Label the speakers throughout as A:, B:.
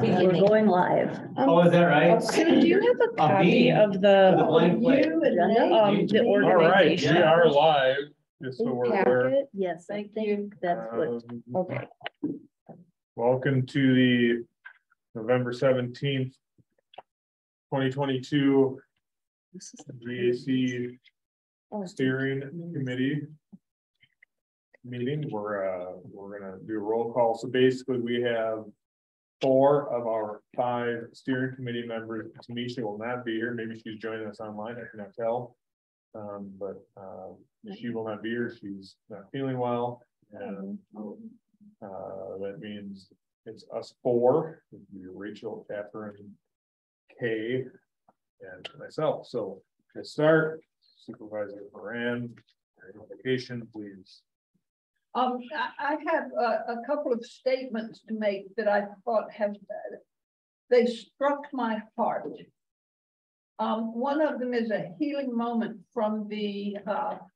A: We're going live.
B: Oh, is that right?
C: Sue, do you have a copy
B: me?
C: of
B: With a
C: the
B: blank plate.
C: the
D: All right,
C: organization?
D: we are live, just so we're aware.
C: Packet?
A: Yes, I
C: Thank
A: think that's what,
C: Okay,
D: Welcome to the November 17th, 2022 GAC Steering Committee meeting. We're gonna do a roll call. So basically we have 4 of our 5 steering committee members. Tamisha will not be here. Maybe she's joining us online. I cannot tell. But she will not be here. She's not feeling well. And that means it's us 4. Rachel, Catherine, Kay, and myself. So to start, Supervisor Moran, vacation, please.
E: I have a couple of statements to make that I thought they struck my heart. One of them is a healing moment from the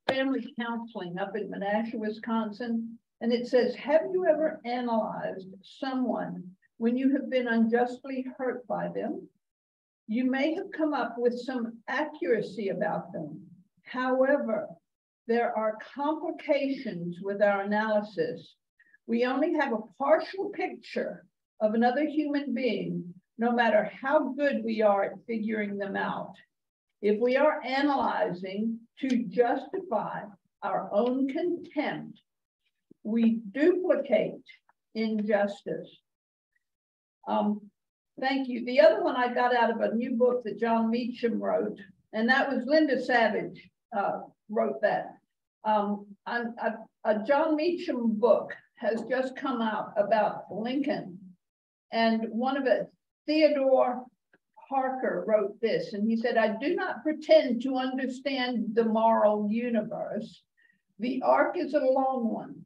E: family counseling up in Menasha, Wisconsin. And it says, have you ever analyzed someone when you have been unjustly hurt by them? You may have come up with some accuracy about them. However, there are complications with our analysis. We only have a partial picture of another human being, no matter how good we are at figuring them out. If we are analyzing to justify our own contempt, we duplicate injustice. Thank you. The other one I got out of a new book that John Meacham wrote, and that was Linda Savage wrote that. A John Meacham book has just come out about Lincoln, and one of it, Theodore Parker, wrote this, and he said, I do not pretend to understand the moral universe. The arc is a long one.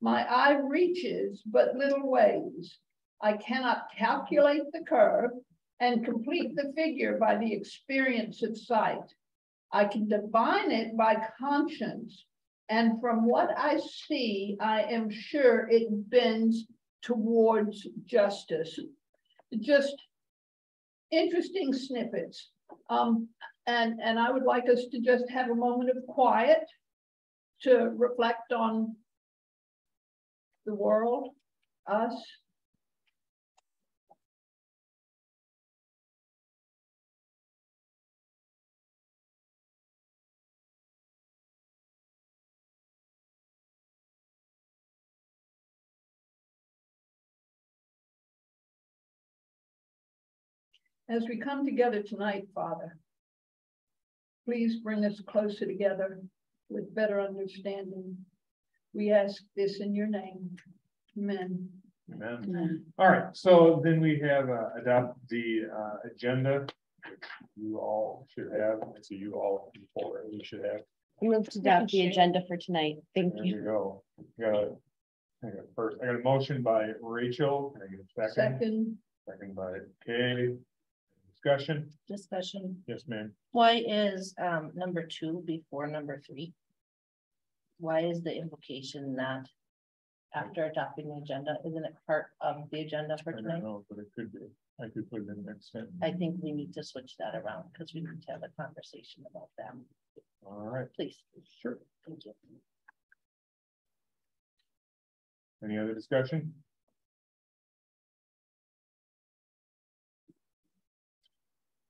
E: My eye reaches but little ways. I cannot calculate the curve and complete the figure by the experience of sight. I can divine it by conscience, and from what I see, I am sure it bends towards justice. Just interesting snippets. And I would like us to just have a moment of quiet to reflect on the world, us. As we come together tonight, Father, please bring us closer together with better understanding. We ask this in your name. Amen.
D: Amen.
A: Amen.
D: All right, so then we have adopt the agenda, which you all should have. I see you all before you should have.
C: Move to adopt the agenda for tonight. Thank
D: There
C: you.
D: you go. I got a motion by Rachel. Can I get a second?
E: Second.
D: Second by Kay. Discussion?
C: Discussion.
D: Yes, ma'am.
F: Why is number 2 before number 3? Why is the implication that after adopting the agenda, isn't it part of the agenda for
D: I don't
F: tonight?
D: know, but it could be. I could put it in next sentence.
F: I think we need to switch that around because we need to have a conversation about that.
D: All right,
F: Please.
D: sure.
F: Thank you.
D: Any other discussion?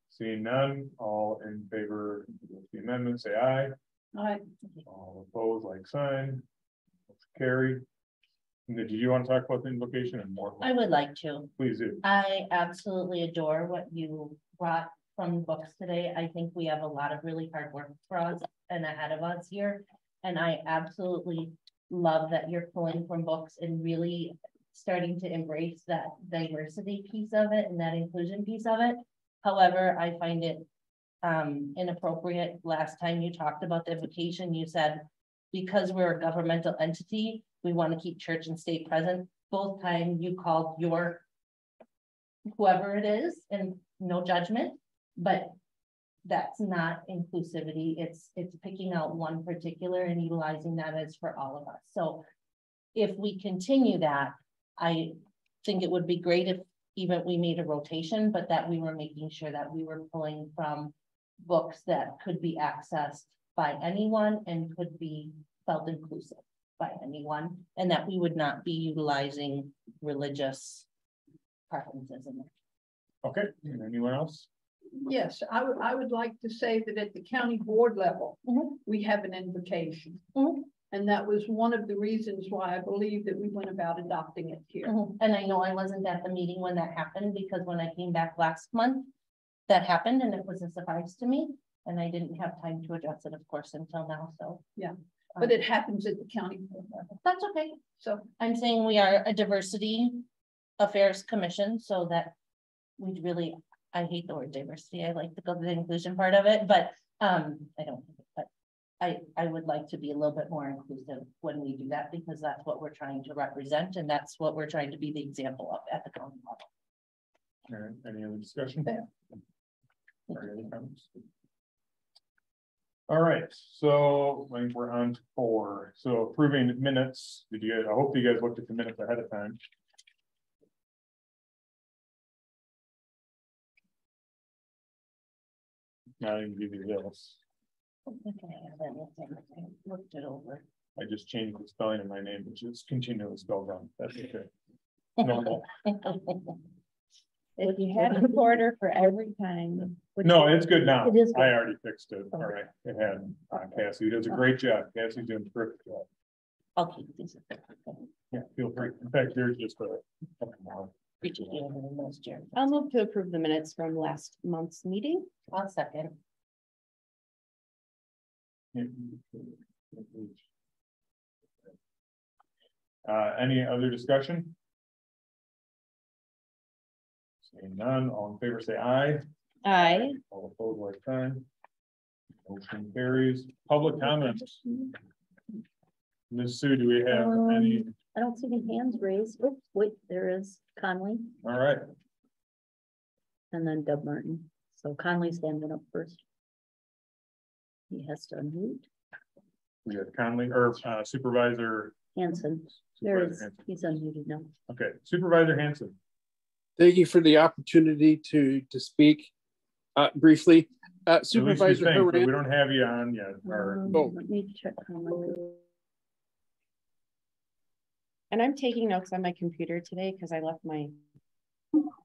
D: Seeing none, all in favor of the amendment, say aye.
E: Aye.
D: All opposed, like sign. Carried. Did you want to talk about the invocation and more?
F: I would like to.
D: Please do.
F: I absolutely adore what you brought from books today. I think we have a lot of really hard work for us and ahead of us here. And I absolutely love that you're pulling from books and really starting to embrace that diversity piece of it and that inclusion piece of it. However, I find it inappropriate. Last time you talked about the invocation, you said, because we're a governmental entity, we want to keep church and state present. Both times you called your whoever it is, and no judgment, but that's not inclusivity. It's picking out one particular and utilizing that as for all of us. So if we continue that, I think it would be great if even we made a rotation, but that we were making sure that we were pulling from books that could be accessed by anyone and could be felt inclusive by anyone, and that we would not be utilizing religious preferences in it.
D: Okay, anyone else?
E: Yes, I would like to say that at the county board level,
F: Mhm.
E: we have an invocation.
F: Mhm.
E: And that was one of the reasons why I believe that we went about adopting it here.
F: And I know I wasn't at the meeting when that happened, because when I came back last month, that happened and it was a surprise to me. And I didn't have time to address it, of course, until now, so.
E: Yeah, but it happens at the county board level.
F: That's okay.
E: So,
F: I'm saying we are a diversity affairs commission, so that we really, I hate the word diversity. I like to go to the inclusion part of it, but I don't, but I would like to be a little bit more inclusive when we do that, because that's what we're trying to represent, and that's what we're trying to be the example of at the county level.
D: All right, any other discussion?
E: Yeah.
D: Or any comments? All right, so I think we're on to 4. So approving minutes. Did you guys, I hope you guys looked at the minutes ahead of time. Now I can give you this.
F: Okay, I looked it over.
D: I just changed the spelling of my name, which is continually spelled wrong. That's okay. Normal.
C: If you had a quarter for every time.
D: No, it's good now.
A: It is good.
D: I already fixed it. All right. It had Cassie does a great job. Cassie's doing a terrific job.
F: I'll keep these.
D: Yeah, feel free. In fact, there's just a.
C: I'll move to approve the minutes from last month's meeting.
F: I'll second.
D: Any other discussion? Seeing none, all in favor, say aye.
C: Aye.
D: All opposed, like sign. Motion carries. Public comments. Ms. Sue, do we have any?
A: I don't see any hands raised. Oh, wait, there is Conley
D: All right,
A: and then Deb Martin. So Conley's handing up first. He has to unmute.
D: we have Conley or Supervisor.
A: Hanson. There
D: Supervisor
A: is,
D: Hanson.
A: he's unmuted now.
D: Okay, Supervisor Hanson.
B: Thank you for the opportunity to speak briefly.
D: At least we
B: Supervisor
D: think, but we
B: Haran,
D: don't have you on yet. Or
B: Oh.
A: Let me check Conley.
C: And I'm taking notes on my computer today because I left my.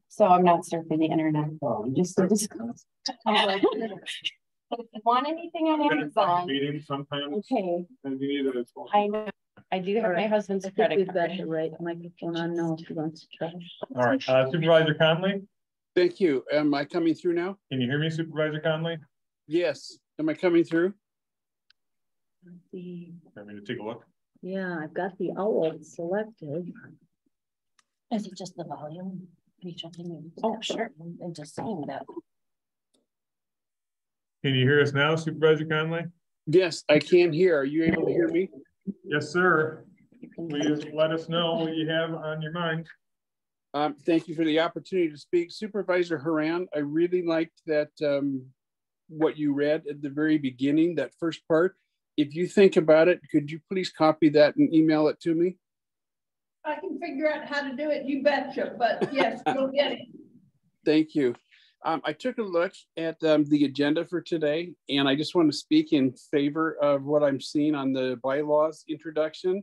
C: So I'm not surfing the internet. Just to disclose. If you want anything on Amazon.
D: meeting sometime.
C: Okay,
D: And you need a-
C: I know. I do have my husband's
A: I think
C: credit
A: we've got
C: card.
A: the right microphone on now if he wants to try.
D: All right, Supervisor Conley,
B: thank you. Am I coming through now?
D: can you hear me, Supervisor Conley?
B: Yes. Am I coming through?
D: Want me to take a look?
A: Yeah, I've got the owl selected.
F: Is it just the volume? Reach up and
C: Oh, sure.
F: And just saying that.
D: Can you hear us now, Supervisor Conley?
B: Yes, I can hear. Are you able to hear me?
D: Yes, sir. Please let us know what you have on your mind.
B: Thank you for the opportunity to speak. Supervisor Haran, I really liked that what you read at the very beginning, that first part. If you think about it, could you please copy that and email it to me?
E: I can figure out how to do it, you betcha, but yes, you'll get it.
B: Thank you. I took a look at the agenda for today, and I just want to speak in favor of what I'm seeing on the bylaws introduction,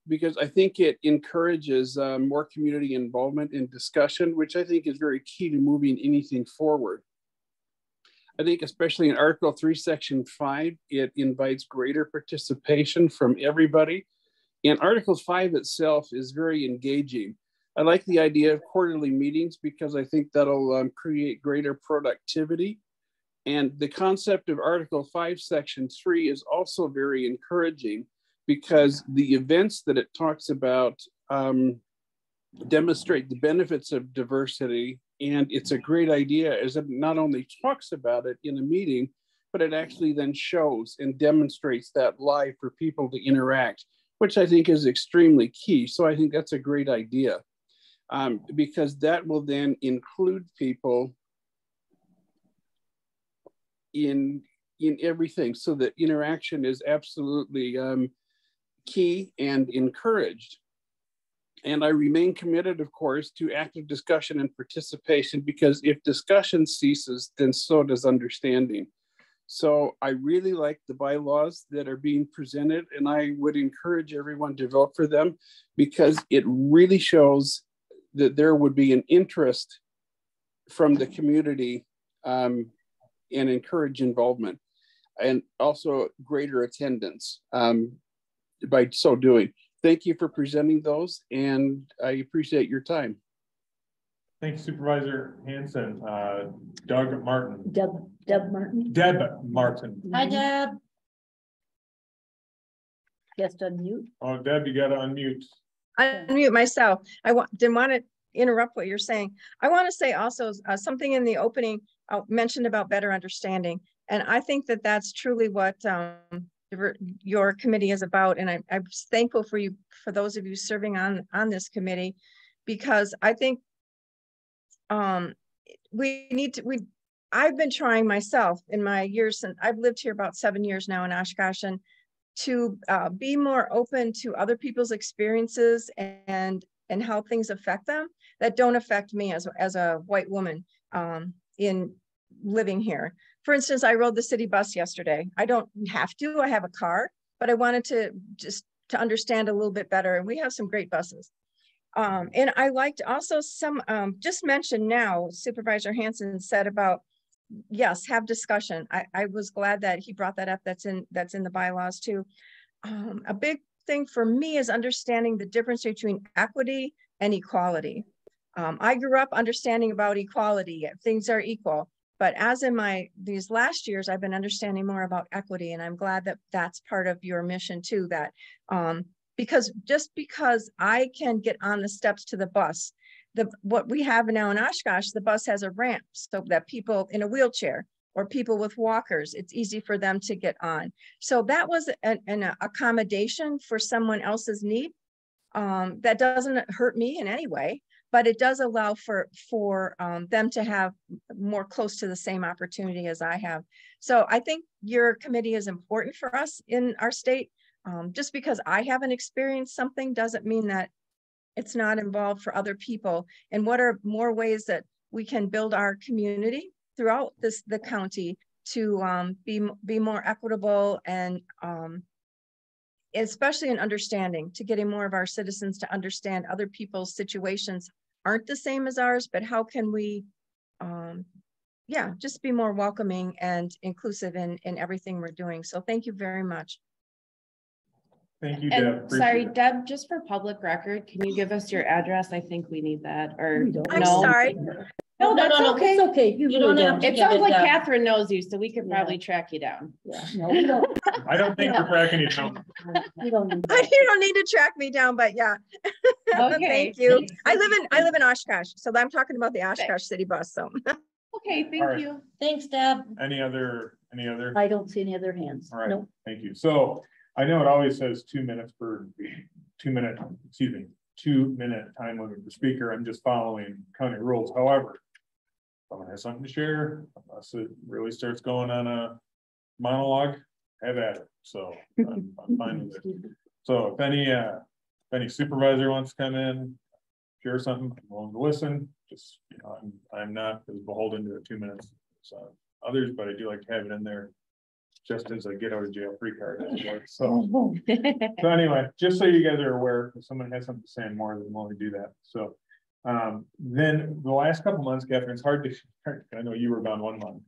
B: because I think it encourages more community involvement and discussion, which I think is very key to moving anything forward. I think especially in Article 3, Section 5, it invites greater participation from everybody. And Article 5 itself is very engaging. I like the idea of quarterly meetings because I think that'll create greater productivity. And the concept of Article 5, Section 3 is also very encouraging because the events that it talks about demonstrate the benefits of diversity. And it's a great idea as it not only talks about it in a meeting, but it actually then shows and demonstrates that live for people to interact, which I think is extremely key. So I think that's a great idea because that will then include people in everything. So that interaction is absolutely key and encouraged. And I remain committed, of course, to active discussion and participation, because if discussion ceases, then so does understanding. So I really like the bylaws that are being presented, and I would encourage everyone to vote for them, because it really shows that there would be an interest from the community and encourage involvement, and also greater attendance by so doing. Thank you for presenting those, and I appreciate your time.
D: Thanks, Supervisor Hanson. Doug Martin.
A: Deb Martin.
D: Deb Martin.
F: Hi, Deb.
A: Just unmute.
D: Oh, Deb, you gotta unmute.
G: I unmute myself. Didn't want to interrupt what you're saying. I want to say also something in the opening mentioned about better understanding. And I think that that's truly what your committee is about. And I'm thankful for you, for those of you serving on this committee, because I think I've been trying myself in my years since I've lived here about 7 years now in Oshkosh, and to be more open to other people's experiences and how things affect them that don't affect me as a white woman in living here. For instance, I rode the city bus yesterday. I don't have to, I have a car, but I wanted to just to understand a little bit better. And we have some great buses. And I liked also some, just mentioned now, Supervisor Hanson said about, yes, have discussion. I was glad that he brought that up. That's in the bylaws too. A big thing for me is understanding the difference between equity and equality. I grew up understanding about equality, things are equal. But as in these last years, I've been understanding more about equity, and I'm glad that that's part of your mission too, that because just because I can get on the steps to the bus, what we have now in Oshkosh, the bus has a ramp so that people in a wheelchair or people with walkers, it's easy for them to get on. So that was an accommodation for someone else's need. That doesn't hurt me in any way, but it does allow for them to have more close to the same opportunity as I have. So I think your committee is important for us in our state. Just because I haven't experienced something doesn't mean that it's not involved for other people. And what are more ways that we can build our community throughout the county to be more equitable and especially in understanding, to getting more of our citizens to understand other people's situations aren't the same as ours, but how can we, just be more welcoming and inclusive in everything we're doing. So thank you very much.
D: Thank you, Deb.
C: And sorry, Deb, just for public record, can you give us your address? I think we need that, or
G: I'm
C: no?
G: sorry.
C: No, that's okay.
A: It's okay. You
F: don't
A: really
F: have
A: don't.
F: to
C: It sounds like
F: Deb.
C: Catherine knows you, so we could
A: Yeah.
C: probably track you down.
A: Yeah, no, we don't.
D: I don't think we're cracking you down.
A: We don't need
G: You
A: that.
G: don't need to track me down, but yeah.
C: Okay.
G: Thank you. I live in Oshkosh, so I'm talking about the Oshkosh City Bus. So
C: Okay,
D: All
C: thank
D: right.
C: you.
F: Thanks, Deb.
D: Any other?
A: I don't see any other hands.
D: All right,
A: Nope.
D: thank you. So I know it always says 2 minutes per 2 minute, 2 minute time limit per speaker. I'm just following county rules. However, if someone has something to share, unless it really starts going on a monologue, have at it. So I'm fine with it. So if any supervisor wants to come in, share something, I'm willing to listen. Just, I'm not as beholden to 2 minutes. So others, but I do like to have it in there just as a get out of jail free card. So anyway, just so you guys are aware, if someone has something to say, I'm more than willing to do that. So then the last couple months, Catherine, it's hard to, I know you were gone 1 month.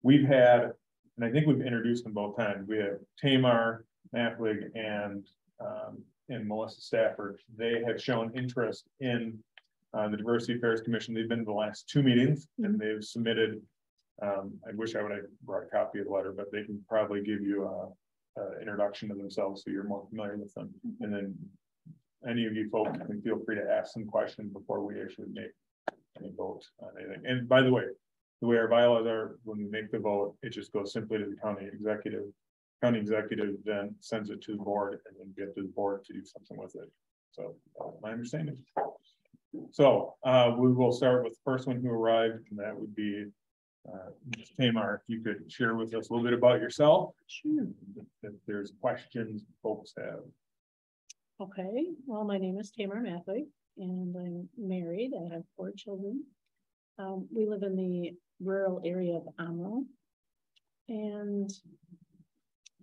D: We've had, and I think we've introduced them both times. We have Tamar Matwig and Melissa Stafford. They have shown interest in the Diversity Affairs Commission. They've been to the last 2 meetings and they've submitted. I wish I would have brought a copy of the letter, but they can probably give you a introduction to themselves so you're more familiar with them. And then any of you folks can feel free to ask some questions before we actually make any vote on anything. And by the way our bylaws are, when we make the vote, it just goes simply to the county executive. County executive then sends it to the board and then get to the board to do something with it. So my understanding. So we will start with the first one who arrived, and that would be Tamar. If you could share with us a little bit about yourself. Sure. If there's questions folks have.
H: Okay, well, my name is Tamara Mathwig and I'm married. I have 4 children. We live in the rural area of Amro. And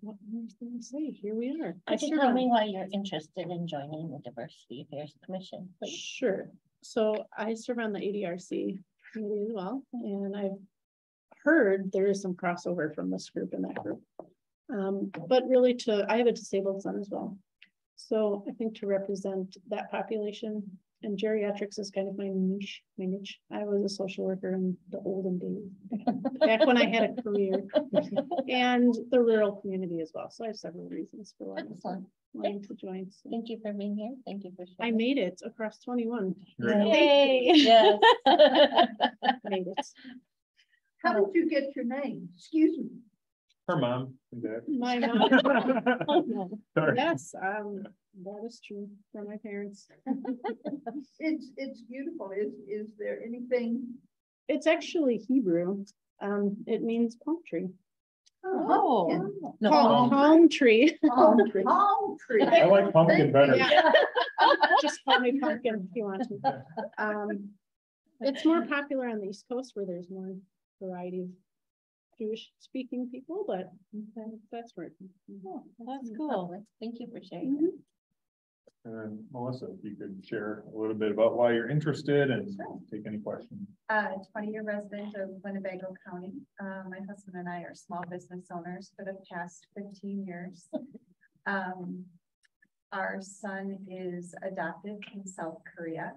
H: what was I going to say? Here we are.
F: Could you tell me why you're interested in joining the Diversity Affairs Commission, please?
H: Sure. So I serve on the ADRC committee as well, and I've heard there is some crossover from this group and that group. But really I have a disabled son as well. So I think to represent that population, and geriatrics is kind of my niche. I was a social worker in the olden days, back when I had a career, and the rural community as well. So I have several reasons for wanting to join. So.
F: Thank you for being here. Thank you for sharing.
H: I made it across 21.
F: Yay! Yes.
H: Made it.
E: How did you get your name? Excuse me.
D: Her mom and dad.
H: My mom.
D: Sorry.
H: Yes, that is true for my parents.
E: It's beautiful. Is there anything?
H: It's actually Hebrew. It means palm tree.
E: Oh,
F: No.
H: Palm tree.
E: palm tree. Palm tree.
D: I like pumpkin better.
H: Yeah. Just call me pumpkin if you want to. It's more popular on the East Coast where there's more variety of Jewish speaking people, but that's where.
F: Oh, that's cool. Thank you for sharing.
H: Mm-hmm.
D: And Melissa, if you could share a little bit about why you're interested and take any questions.
I: 20-year resident of Winnebago County. My husband and I are small business owners for the past 15 years. Our son is adopted in South Korea.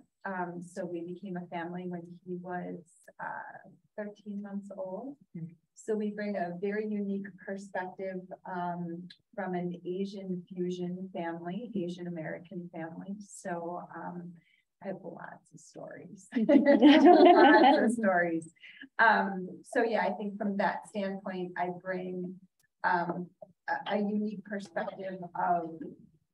I: So we became a family when he was 13 months old. So we bring a very unique perspective from an Asian fusion family, Asian American family. So I have lots of stories. Lots of stories. So yeah, I think from that standpoint, I bring a unique perspective of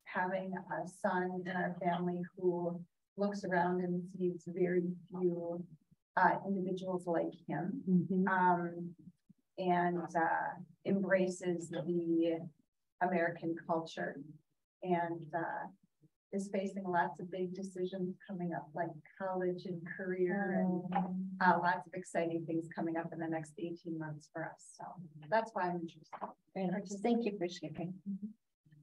I: having a son in our family who looks around and sees very few individuals like him. And embraces the American culture and is facing lots of big decisions coming up, like college and career, and lots of exciting things coming up in the next 18 months for us. So that's why I'm interested.
F: Thank you for sharing.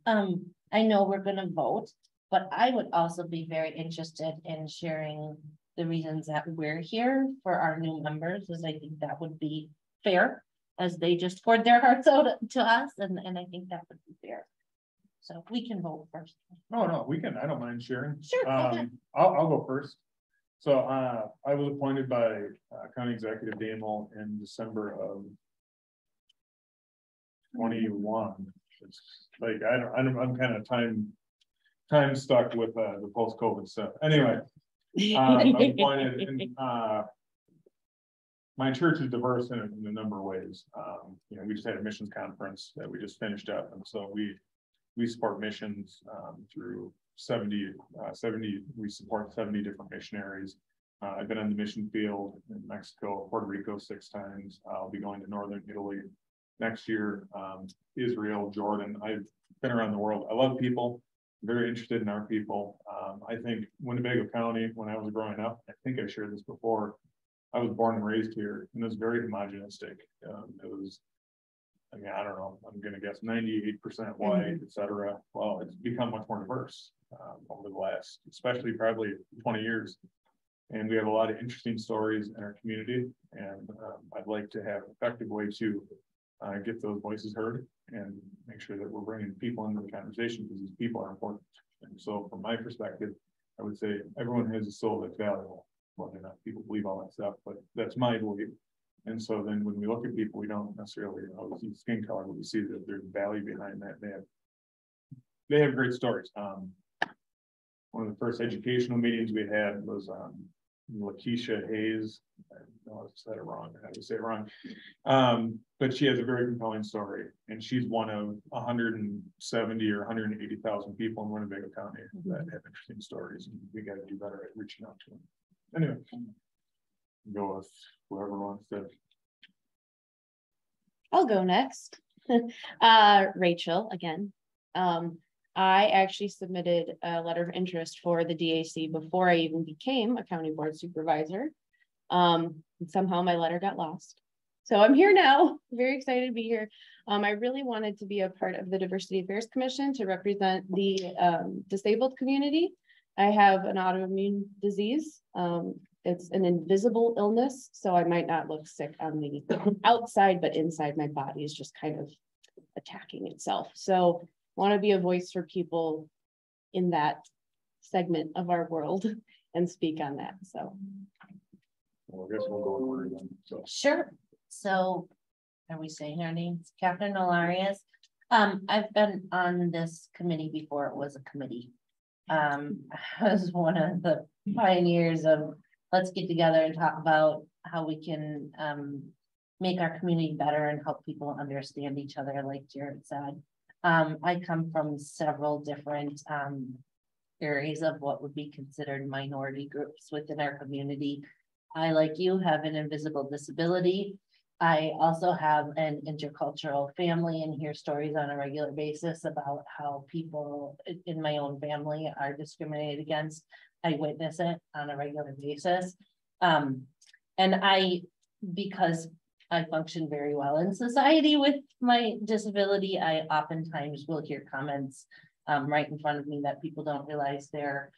F: I know we're going to vote, but I would also be very interested in sharing the reasons that we're here for our new members, as I think that would be fair, as they just poured their hearts out to us, and I think that would be fair. So we can vote first.
D: No, we can. I don't mind sharing.
F: Sure. Okay.
D: I'll go first. So I was appointed by County Executive Damel in December of 21. It's like I'm kind of time stuck with the post-COVID stuff. Anyway, I'm appointed in, my church is diverse in a number of ways. You know, we just had a missions conference that we just finished up, and so we support missions through 70. We support 70 different missionaries. I've been on the mission field in Mexico, Puerto Rico 6 times. I'll be going to Northern Italy next year, Israel, Jordan. I've been around the world. I love people, very interested in our people. I think Winnebago County, when I was growing up, I think I shared this before, I was born and raised here, and it was very homogenistic. It was, I mean, I don't know, I'm going to guess 98% white, et cetera. Well, it's become much more diverse over the last, especially probably 20 years. And we have a lot of interesting stories in our community. And I'd like to have an effective way to get those voices heard and make sure that we're bringing people into the conversation, because these people are important. And so from my perspective, I would say everyone has a soul that's valuable. Whether or not people believe all that stuff, but that's my belief. And so then when we look at people, we don't necessarily see skin color, but we see that there's value behind that. They have great stories. One of the first educational meetings we had was Lakeisha Hayes. I know I said it wrong, I had to say it wrong. But she has a very compelling story, and she's one of 170 or 180,000 people in Winnebago County that have interesting stories, and we got to do better at reaching out to them. Anyway, go with whoever wants to.
C: I'll go next. Rachel again. I actually submitted a letter of interest for the DAC before I even became a county board supervisor. And somehow my letter got lost. So I'm here now, very excited to be here. I really wanted to be a part of the Diversity Affairs Commission to represent the disabled community. I have an autoimmune disease. It's an invisible illness, so I might not look sick on the outside, but inside my body is just kind of attacking itself. So I want to be a voice for people in that segment of our world and speak on that. So.
D: Well, I guess we'll go in order then. So.
F: Sure. So are we saying our names? Catherine Olarias. I've been on this committee before it was a committee. I was one of the pioneers of let's get together and talk about how we can make our community better and help people understand each other, like Jared said. I come from several different areas of what would be considered minority groups within our community. I, like you, have an invisible disability. I also have an intercultural family and hear stories on a regular basis about how people in my own family are discriminated against. I witness it on a regular basis. And because I function very well in society with my disability, I oftentimes will hear comments right in front of me that people don't realize they're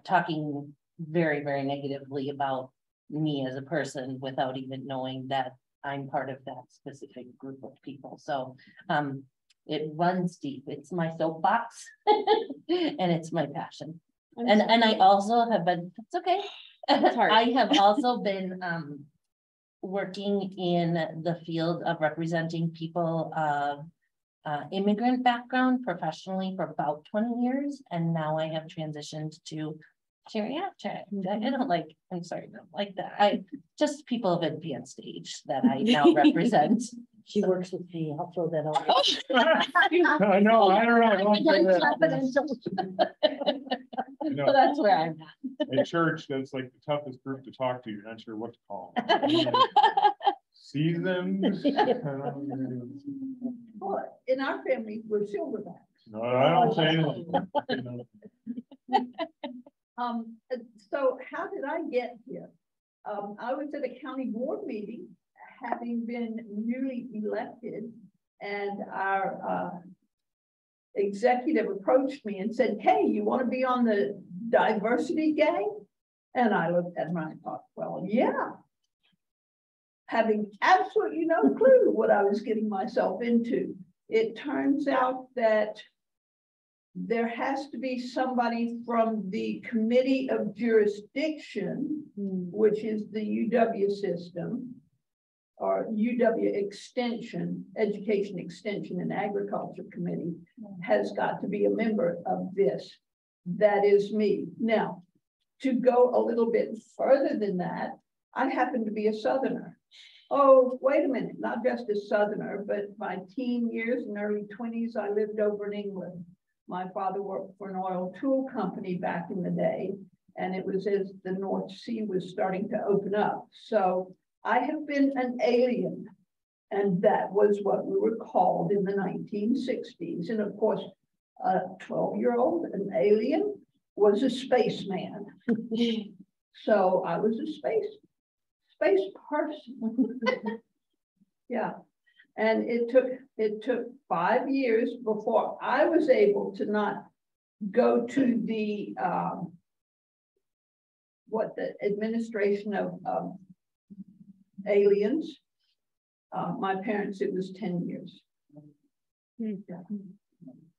F: talking very, very negatively about me as a person without even knowing that I'm part of that specific group of people. So it runs deep. It's my soapbox and it's my passion. And I also have been, it's okay. I have also been working in the field of representing people of immigrant background professionally for about 20 years. And now I have transitioned to geriatric. I don't like, I'm sorry, don't like that. I just people of advanced age that I now represent.
A: She works with me. I'll throw that out.
D: I know, I don't know.
F: So that's where I'm at.
D: In church, that's like the toughest group to talk to. You're not sure what to call them. Seasoned.
E: Well, in our family, we're silverbacks.
D: No, I don't say anything.
E: So how did I get here? I was at a county board meeting, having been newly elected, and our executive approached me and said, "Hey, you want to be on the diversity gang?" And I looked at him and I thought, well, yeah. Having absolutely no clue what I was getting myself into. It turns out that there has to be somebody from the Committee of Jurisdiction, which is the UW system, or UW Extension, Education Extension and Agriculture Committee, has got to be a member of this. That is me. Now, to go a little bit further than that, I happen to be a Southerner. Oh, wait a minute, not just a Southerner, but my teen years and early 20s, I lived over in England. My father worked for an oil tool company back in the day, and it was as the North Sea was starting to open up. So I have been an alien, and that was what we were called in the 1960s. And of course, a 12-year-old, an alien, was a spaceman. So I was a space person. Yeah. And it took 5 years before I was able to not go to the the administration of aliens. My parents, it was 10 years. Yeah.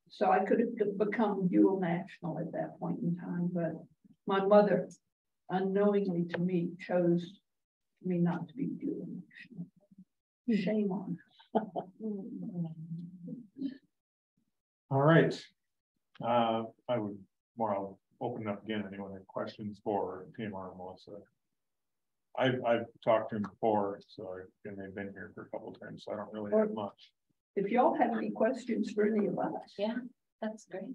E: So I could have become dual national at that point in time, but my mother, unknowingly to me, chose me not to be dual national. Shame on her.
D: All right. I would I'll open up again. Anyone have questions for TMR and Melissa? I've talked to him before, and they've been here for a couple of times, so I don't really have much.
E: If y'all have any questions for any of us.
F: Yeah, that's great.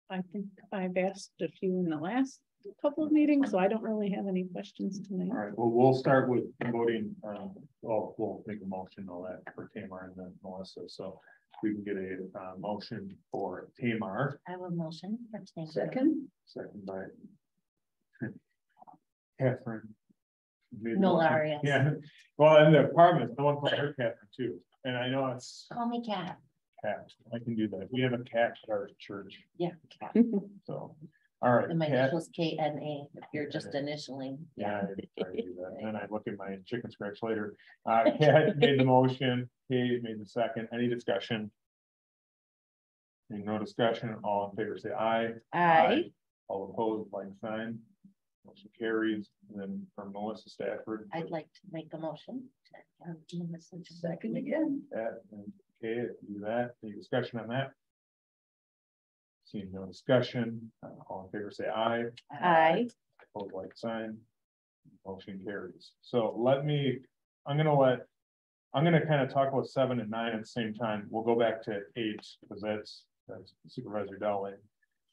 H: I think I've asked a few in the last couple of meetings, so I don't really have any questions tonight.
D: All right, well, we'll start with voting, well, we'll make a motion on that for Tamar and then Melissa, so we can get a motion for Tamar.
F: I will motion for today.
E: Second,
D: By Catherine. Made the
F: No,
D: motion.
F: Arias.
D: Yeah, well, in the apartment, no one called her Catherine too, and I know it's
F: Call me Cat.
D: cat, I can do that, we have a cat at our church,
F: Yeah, Cat.
D: so. All right.
F: And my
D: Cat.
F: initials KNA, if you're just initially.
D: Yeah, I try to do that, and then I look at my chicken scratch later. Cat made the motion, Kate made the second, any discussion? No discussion, all in favor say aye.
C: Aye.
D: All opposed, like sign. Motion carries, and then from Melissa Stafford.
F: I'd like to make a motion. Do this in
E: second again.
D: That, and okay, do that, any discussion on that? Seeing no discussion, all in favor say aye.
C: Aye.
D: Opposed, like sign. Motion carries. So I'm gonna kind of talk about 7 and 9 at the same time. We'll go back to 8 because that's Supervisor Dowling.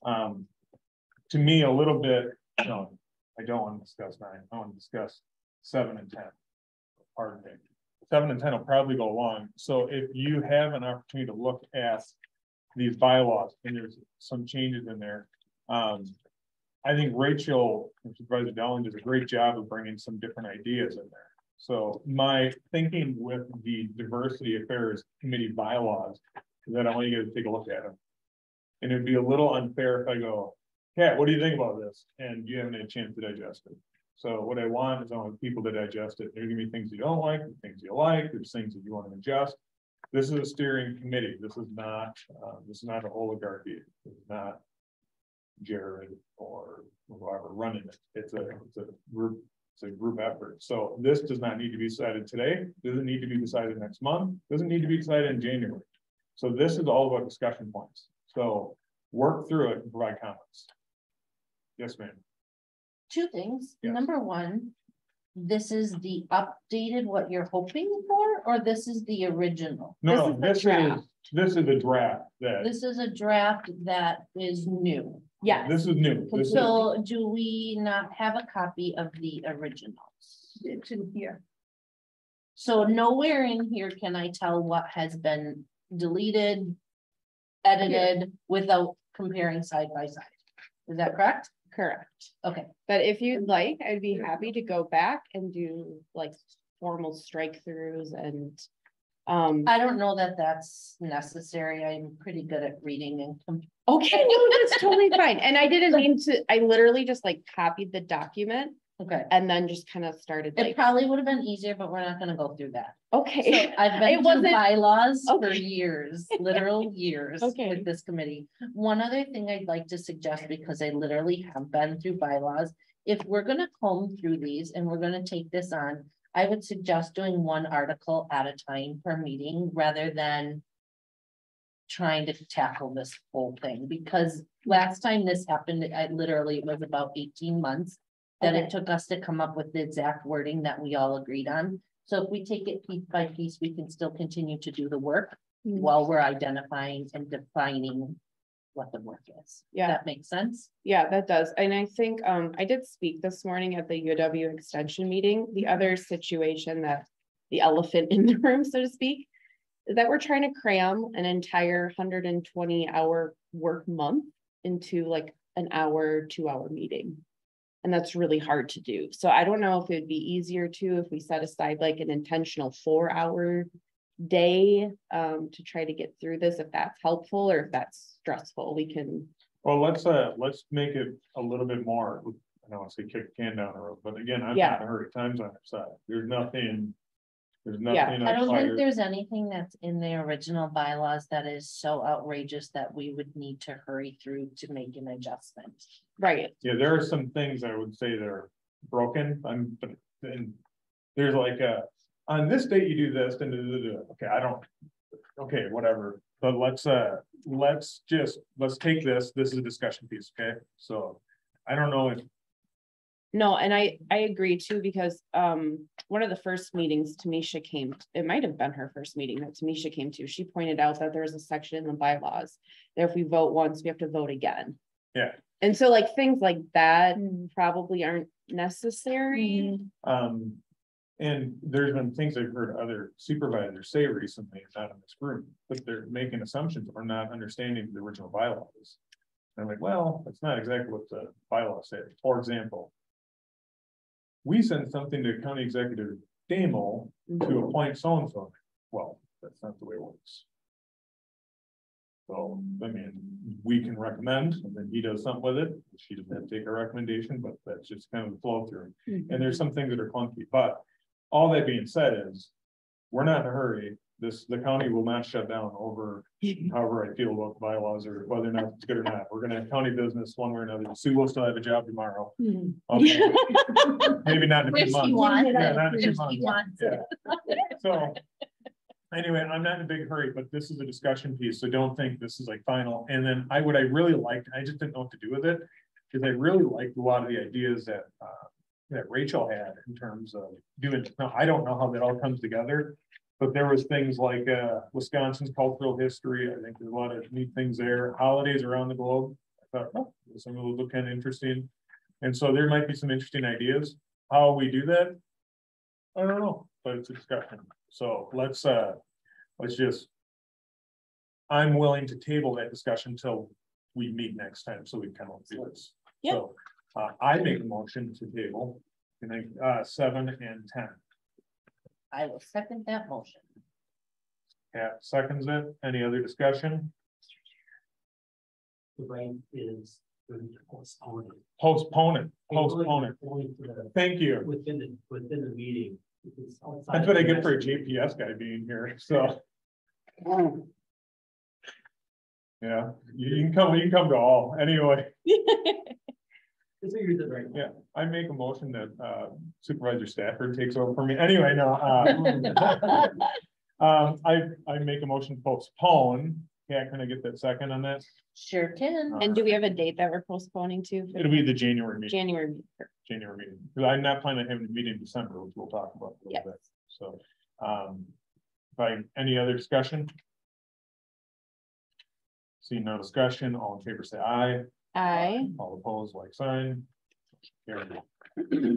D: To me, a little bit, no, I don't want to discuss 9. I want to discuss 7 and 10. Pardon me. 7 and 10 will probably go along. So if you have an opportunity to look at these bylaws, and there's some changes in there. I think Rachel and Supervisor Dowling does a great job of bringing some different ideas in there. So my thinking with the Diversity Affairs Committee bylaws is that I want you guys to take a look at them. And it'd be a little unfair if I go, Kat, what do you think about this? And you haven't had a chance to digest it. So what I want is I want people to digest it. There's gonna be things you don't like, things you like, there's things that you want to adjust. This is a steering committee. This is not an oligarchy. This is not Jared or whoever running it. It's a group effort. So this does not need to be decided today. Doesn't need to be decided next month. Doesn't need to be decided in January. So this is all about discussion points. So work through it and provide comments. Yes, ma'am.
F: 2 things.
D: Yes.
F: Number 1, this is the updated what you're hoping for, or this is the original?
D: No, this is a draft that
F: This is a draft that is new.
C: Yes.
D: this is new. This is,
F: So do we not have a copy of the originals?
E: It's in here.
F: So nowhere in here can I tell what has been deleted, edited without comparing side by side. Is that correct?
C: Correct.
F: Okay,
C: But if you'd like, I'd be happy to go back and do like formal strike throughs and.
F: I don't know that that's necessary. I'm pretty good at reading and.
C: Okay, no, that's totally fine. And I didn't mean to, I literally just like copied the document
F: Okay,
C: and then just kind of started
F: it
C: like,
F: probably would have been easier, but we're not gonna go through that. So
C: okay.
F: I've
C: It
F: been through
C: wasn't-
F: bylaws for
C: Okay.
F: years, literal years
C: Okay.
F: with this committee. One other thing I'd like to suggest, because I literally have been through bylaws, if we're gonna comb through these and we're gonna take this on, I would suggest doing 1 article at a time per meeting rather than trying to tackle this whole thing, because last time this happened, it was about 18 months that
C: Okay.
F: it took us to come up with the exact wording that we all agreed on. So if we take it piece by piece, we can still continue to do the work
C: Mm.
F: while we're identifying and defining what the work is.
C: Yeah.
F: That makes sense?
C: Yeah, that does. And I think I did speak this morning at the UW extension meeting. The other situation that the elephant in the room, so to speak, is that we're trying to cram an entire 120-hour work month into like an hour, 2-hour meeting. And that's really hard to do. So I don't know if it'd be easier to if we set aside like an intentional 4-hour day to try to get through this, if that's helpful or if that's stressful. We can.
D: well, let's make it a little bit more. I don't want to say kick the can down the road, but again, I'm
C: Yeah.
D: not in a hurry. Time's on our side. There's nothing.
C: Yeah.
F: I don't think
D: fire.
F: there's anything that's in the original bylaws that is so outrageous that we would need to hurry through to make an adjustment.
C: Right.
D: Yeah, there are some things I would say that are broken. But then there's like on this date you do this, and okay, I don't. Okay, whatever. But let's take this. This is a discussion piece. Okay, so I don't know if
C: No, and I agree too, because one of the first meetings Tamisha came, it might have been her first meeting that Tamisha came to, she pointed out that there was a section in the bylaws that if we vote once, we have to vote again.
D: Yeah.
C: And so like things like that probably aren't necessary.
D: And there's been things I've heard other supervisors say recently, not in this room, but they're making assumptions or not understanding the original bylaws. And I'm like, well, that's not exactly what the bylaws say. For example, we send something to County Executive Damo to appoint so-and-so. Well, that's not the way it works. So, I mean, we can recommend, and then he does something with it. She doesn't have to take a recommendation, but that's just kind of the flow through. And there's some things that are clunky, but all that being said is, we're not in a hurry. The county will not shut down over however I feel about the bylaws or whether or not it's good or not. We're gonna have county business one way or another. Sue will still have a job tomorrow. Okay. Maybe not in a few months. Yeah, not in a few months. Yeah. So anyway, I'm not in a big hurry, but this is a discussion piece, so don't think this is like final. And then I really liked, I just didn't know what to do with it, because I really liked a lot of the ideas that Rachel had in terms of doing. Now, I don't know how that all comes together, but there was things like Wisconsin's cultural history. I think there's a lot of neat things there. Holidays around the globe. I thought, oh, some of those look kind of interesting. And so there might be some interesting ideas. How we do that, I don't know, but it's a discussion. So let's just, I'm willing to table that discussion until we meet next time, so we can kind of do this.
C: Yep.
D: So I make a motion to table, and then 7 and 10.
F: I will second that motion.
D: Yeah, seconds it. Any other discussion?
J: The right is postpone it.
D: Postpone it. Postpone it. Thank you.
J: Within the meeting.
D: That's what I get for a GPS guy being here. So yeah, you can come to all anyway. Yeah, I make a motion that Supervisor Stafford takes over for me. Anyway, no. I make a motion to postpone. Yeah, can I get that second on that?
F: Sure can.
C: And do we have a date that we're postponing to?
D: It'll be the January meeting.
C: January.
D: January meeting. Because I'm not planning on having a meeting in December, which we'll talk about a little bit. So, any other discussion? See no discussion. All in favor, say aye.
C: Aye.
D: All opposed, like sign.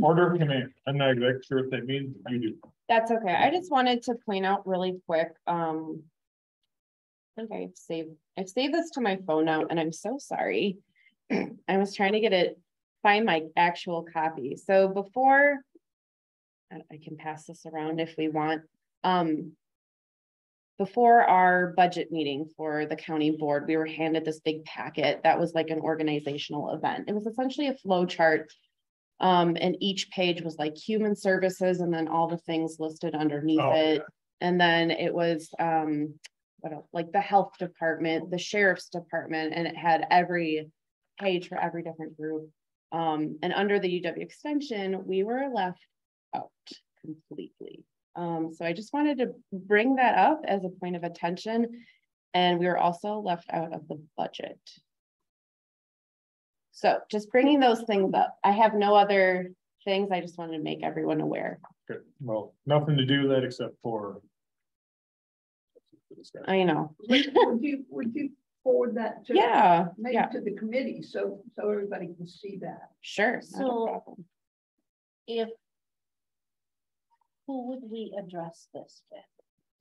D: Order of command. I'm not exactly sure what that means. You do.
C: That's okay. I just wanted to point out really quick. I think I've saved this to my phone now, and I'm so sorry. I was trying to find my actual copy. So before, I can pass this around if we want. Before our budget meeting for the county board, we were handed this big packet that was like an organizational event. It was essentially a flow chart. And each page was like human services, and then all the things listed underneath it. Yeah. And then it was what else? Like the health department, the sheriff's department, and it had every page for every different group. And under the UW extension, we were left out completely. So I just wanted to bring that up as a point of attention. And we were also left out of the budget. So just bringing those things up. I have no other things. I just wanted to make everyone aware.
D: Good. Well, nothing to do with that except for.
C: I know.
E: Would you forward that to?
C: Yeah.
E: Maybe to the committee so everybody can see that.
C: Sure.
F: So who would we address this with?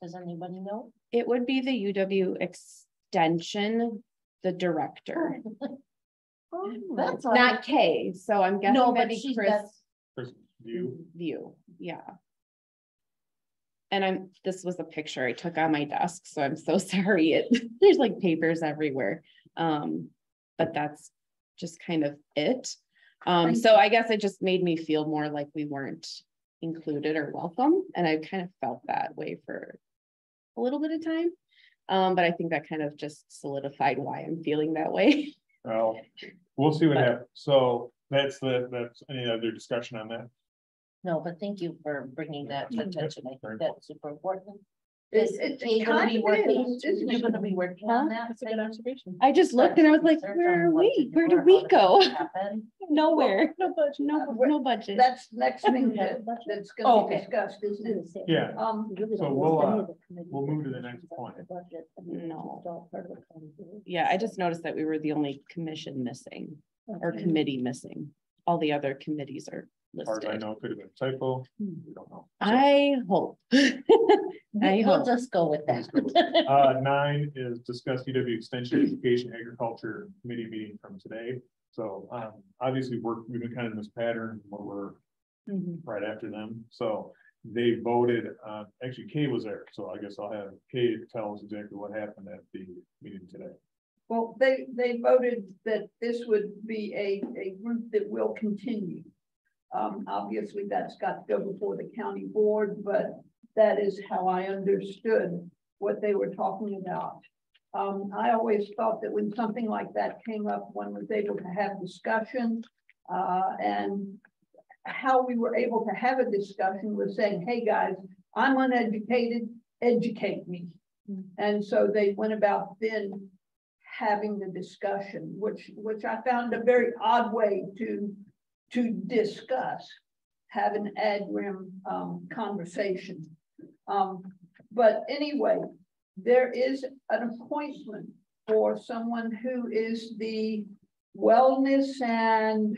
F: Does anybody know?
C: It would be the UW extension, the director.
F: That's
C: not Kay. So I'm guessing
F: no,
C: that'd
F: but
C: be Chris
D: View.
C: Yeah. And this was a picture I took on my desk, so I'm so sorry. There's like papers everywhere. But that's just kind of it. So I guess it just made me feel more like we weren't included or welcome. And I kind of felt that way for a little bit of time. But I think that kind of just solidified why I'm feeling that way.
D: Well, we'll see what happens. So that's any other discussion on that?
F: No, but thank you for bringing that to attention. I think that's super important.
E: It's
F: You're gonna be
E: kind of
F: working,
E: is, isn't
F: you're
E: it?
F: gonna be working on that.
H: That's a good observation.
C: I just looked and I was like,
F: Research
C: where
F: on
C: are
F: what
C: we?
F: to
C: Where
F: do
C: did
F: or
C: we
F: how
C: go?
F: to happen.
C: Nowhere.
H: No budget.
C: No budget.
E: That's next thing
A: We have a
E: that,
A: budget.
E: that's gonna be
F: Okay.
E: discussed, isn't it?
D: Yeah.
A: We really
D: So
A: don't
D: we'll,
A: list any of the committees
D: we'll move to
A: that
D: the next
A: comes out
D: point.
A: of the budget. I mean, it's
C: No.
A: just all part of the county board.
C: Yeah, I just noticed that we were the only commission missing or
A: Okay.
C: committee missing. All the other committees are
D: As far as I
C: listed.
D: know, it could have been a typo. We don't know. So,
C: I hope. I
F: We'll
C: hope.
F: just go with
D: Let's go with
F: that.
D: 9 is discuss UW Extension Education Agriculture Committee meeting from today. So obviously we've been kind of in this pattern where we're
C: Mhm.
D: right after them. So they voted, actually Kay was there. So I guess I'll have Kay tell us exactly what happened at the meeting today.
E: Well, they voted that this would be a group that will continue. Obviously, that's got to go before the county board, but that is how I understood what they were talking about. I always thought that when something like that came up, one was able to have discussion, and how we were able to have a discussion was saying, hey, guys, I'm uneducated, educate me. And so they went about then having the discussion, which I found a very odd way to discuss, have an ad rem conversation. But anyway, there is an appointment for someone who is the wellness and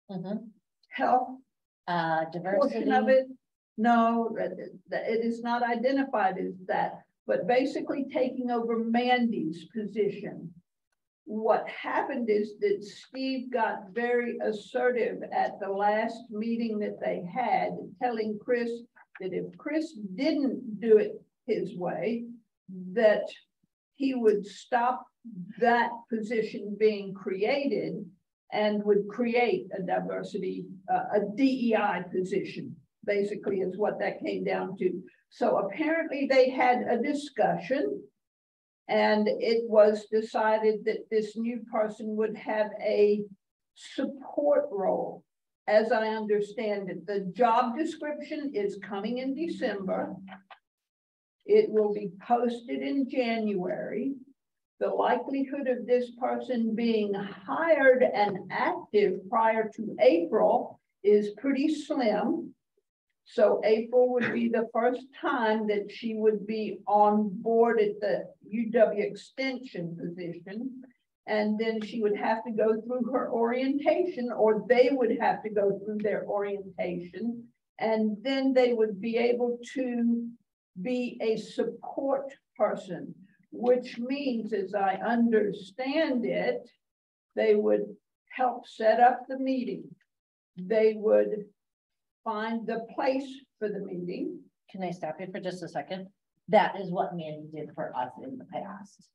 F: Mhm.
E: health portion of
F: Diversity.
E: it. No, it is not identified as that, but basically taking over Mandy's position. What happened is that Steve got very assertive at the last meeting that they had, telling Chris that if Chris didn't do it his way, that he would stop that position being created and would create a diversity, a DEI position, basically is what that came down to. So apparently they had a discussion and it was decided that this new person would have a support role. As I understand it, the job description is coming in December. It will be posted in January. The likelihood of this person being hired and active prior to April is pretty slim. So April would be the first time that she would be on board at the UW Extension position. And then she would have to go through her orientation, or they would have to go through their orientation. And then they would be able to be a support person, which means, as I understand it, they would help set up the meeting. They would find the place for the meeting.
F: Can I stop you for just a second? That is what Mandy did for us in the past.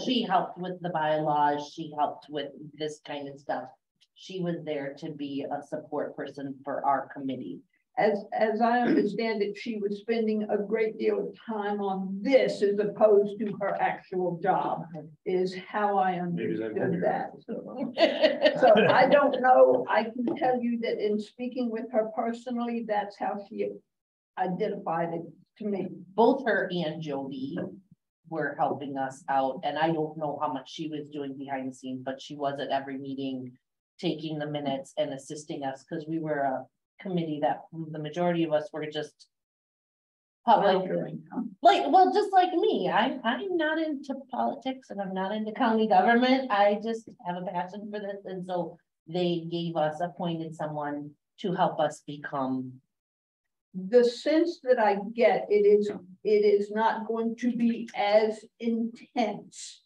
F: She helped with the bylaws. She helped with this kind of stuff. She was there to be a support person for our committee.
E: As I understand it, she was spending a great deal of time on this as opposed to her actual job, is how I understood that. So I don't know. I can tell you that in speaking with her personally, that's how she identified it to me.
F: Both her and Jody were helping us out, and I don't know how much she was doing behind the scenes, but she was at every meeting, taking the minutes and assisting us, because we were a committee that the majority of us were just public, well, just like me. I'm not into politics and I'm not into county government. I just have a passion for this, and so they gave us, appointed someone to help us become.
E: The sense that I get, it is not going to be as intense.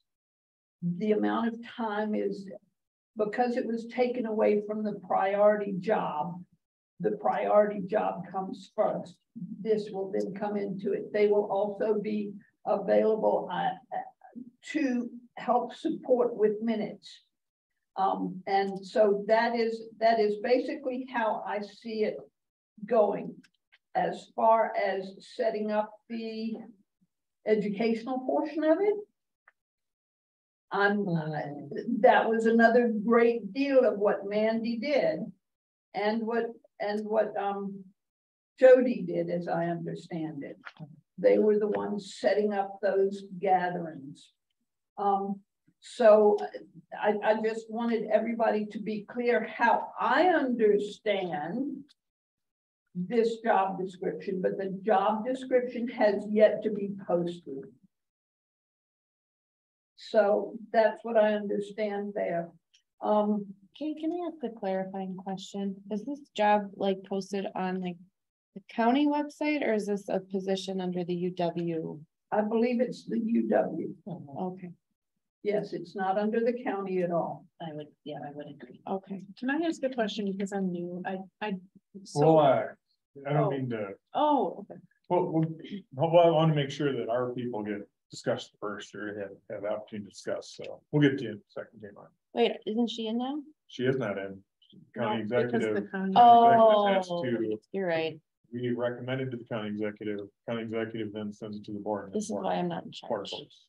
E: The amount of time is, because it was taken away from the priority job. The priority job comes first. This will then come into it. They will also be available to help support with minutes. And so that is basically how I see it going. As far as setting up the educational portion of it, that was another great deal of what Mandy did, and what Jody did, as I understand it. They were the ones setting up those gatherings. So I just wanted everybody to be clear how I understand this job description, but the job description has yet to be posted. So that's what I understand there.
C: Can I ask a clarifying question? Is this job like posted on like the county website, or is this a position under the UW?
E: I believe it's the UW.
C: Okay,
E: Yes, it's not under the county at all.
F: I would agree.
C: okay.
H: Can I ask a question because I'm new?
D: Well, I don't mean to,
H: Oh, okay.
D: well, I want to make sure that our people get discussed first or have the opportunity to discuss, so we'll get to you in a second, Jane.
C: Wait, isn't she in now?
D: She is not in. County
H: No, because the
D: executive.
H: county-
D: Has
C: Oh,
D: to-
C: you're right.
D: We recommended to the county executive then sends it to the board. and
C: This is
D: the board
C: why I'm not in
D: board
C: charge.
D: votes.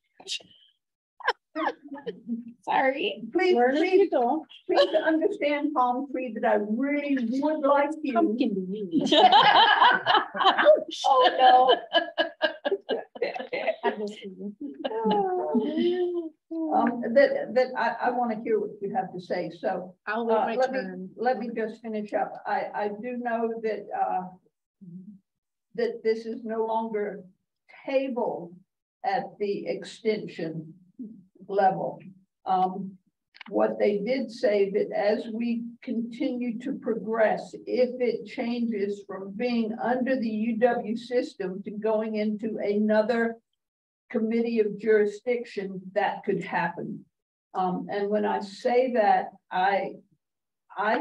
C: Sorry.
E: Please,
H: Where did
E: please,
H: you go?
E: please understand, Palm Tree, that I really would like you.
H: Pumpkin to me.
C: Oh, no.
E: I want to hear what you have to say, so.
H: I'll wait my
E: Let
H: turn.
E: me just finish up. I do know that, that this is no longer tabled at the extension level. What they did say that as we continue to progress, if it changes from being under the UW system to going into another committee of jurisdiction, that could happen. And when I say that, I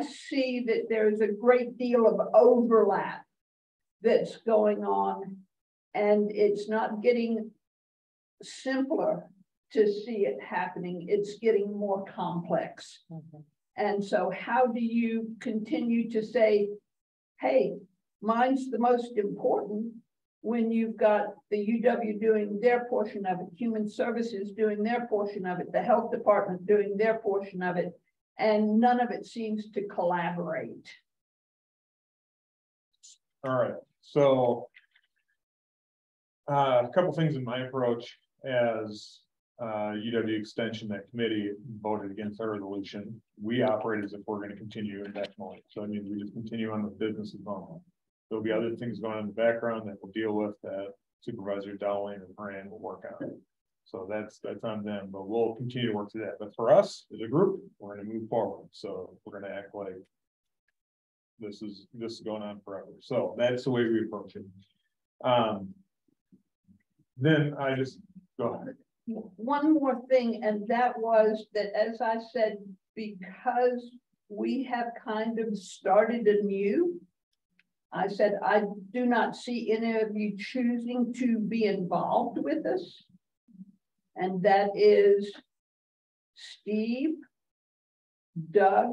E: see that there's a great deal of overlap that's going on, and it's not getting simpler to see it happening. It's getting more complex. And so how do you continue to say, hey, mine's the most important, when you've got the UW doing their portion of it, Human Services doing their portion of it, the Health Department doing their portion of it, and none of it seems to collaborate.
D: All right, so a couple things in my approach as UW extension, that committee voted against our resolution. We operate as if we're going to continue indefinitely. So I mean, we just continue on the business as normal. There'll be other things going on in the background that we'll deal with, that Supervisor Dowling and Fran will work on. So that's on them, but we'll continue to work through that. But for us as a group, we're going to move forward. So we're going to act like this is going on forever. So that's the way we approach it. Then I just go ahead.
E: One more thing, and that was that, as I said, because we have kind of started anew, I said, I do not see any of you choosing to be involved with us. And that is Steve, Doug.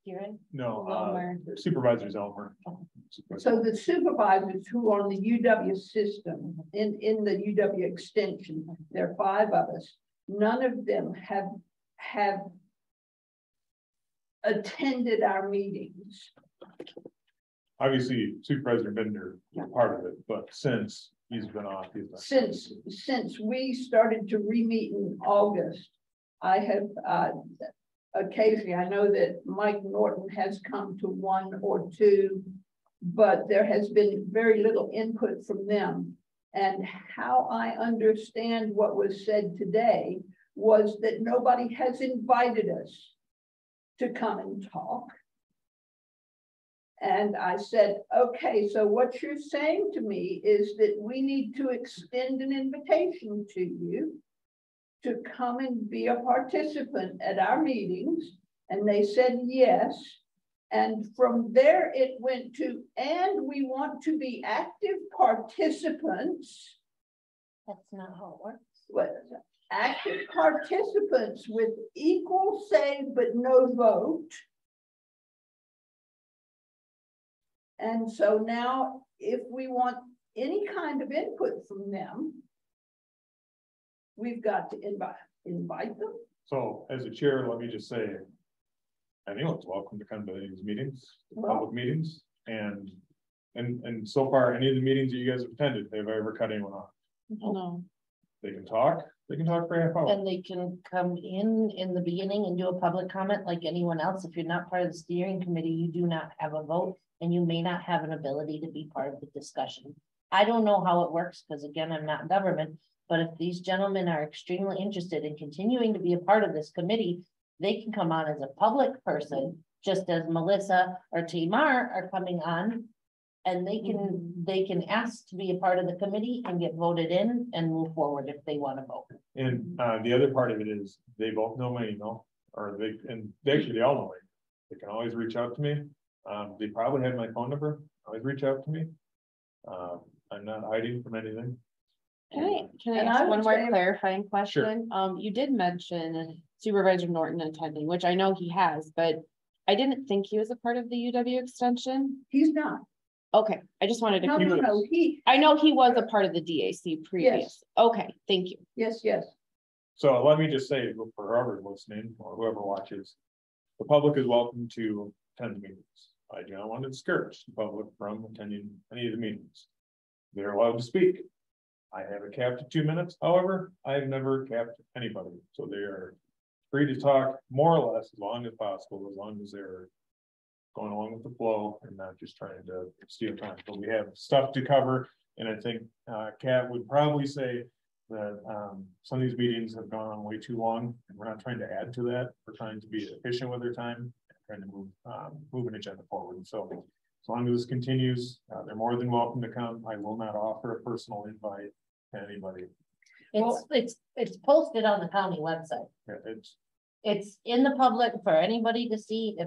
F: Kieran?
D: No, Supervisor Zelmer.
E: So the supervisors who are on the UW system, in the UW extension, there are 5 of us. None of them have attended our meetings.
D: Obviously, Supervisor Bender was part of it, but since he's been off, he's not.
E: Since we started to re-meet in August, I have occasionally, I know that Mike Norton has come to 1 or 2, but there has been very little input from them. And how I understand what was said today was that nobody has invited us to come and talk. And I said, okay, so what you're saying to me is that we need to extend an invitation to you to come and be a participant at our meetings. And they said yes. And from there it went to, and we want to be active participants.
F: That's not how it works.
E: What, active participants with equal say but no vote. And so now if we want any kind of input from them, we've got to invite them.
D: So as a chair, let me just say, anyone's welcome to come to these meetings, public meetings, and And so far, any of the meetings that you guys have attended, have I ever cut anyone off?
H: No.
D: They can talk for a half hour.
F: And they can come in the beginning and do a public comment like anyone else. If you're not part of the steering committee, you do not have a vote and you may not have an ability to be part of the discussion. I don't know how it works because again, I'm not in government, but if these gentlemen are extremely interested in continuing to be a part of this committee, they can come on as a public person, just as Melissa or Tamar are coming on. And they can ask to be a part of the committee and get voted in and move forward if they want to vote.
D: And the other part of it is they both know my email, or they all know it. They can always reach out to me. They probably have my phone number. Always reach out to me. I'm not hiding from anything.
C: Can I
E: And
C: ask
E: I
C: one
E: would
C: more
E: say-
C: clarifying question? You did mention Supervisor Norton attending, which I know he has, but I didn't think he was a part of the UW extension.
E: He's not.
C: Okay, I just wanted to.
E: No, no, no,
C: I know he was a part of the DAC previous. Okay, thank you.
E: yes.
D: So let me just say, for whoever's listening or whoever watches, the public is welcome to attend the meetings. I do not want to discourage the public from attending any of the meetings. They're allowed to speak. I have it capped at 2 minutes. However, I've never capped anybody. So they are free to talk more or less as long as possible, as long as they're going along with the flow and not just trying to steal time. But we have stuff to cover. And I think Kat would probably say that some of these meetings have gone on way too long and we're not trying to add to that. We're trying to be efficient with our time and trying to move an agenda forward. So as long as this continues, they're more than welcome to come. I will not offer a personal invite to anybody.
F: It's posted on the county website.
D: Yeah,
F: It's in the public for anybody to see.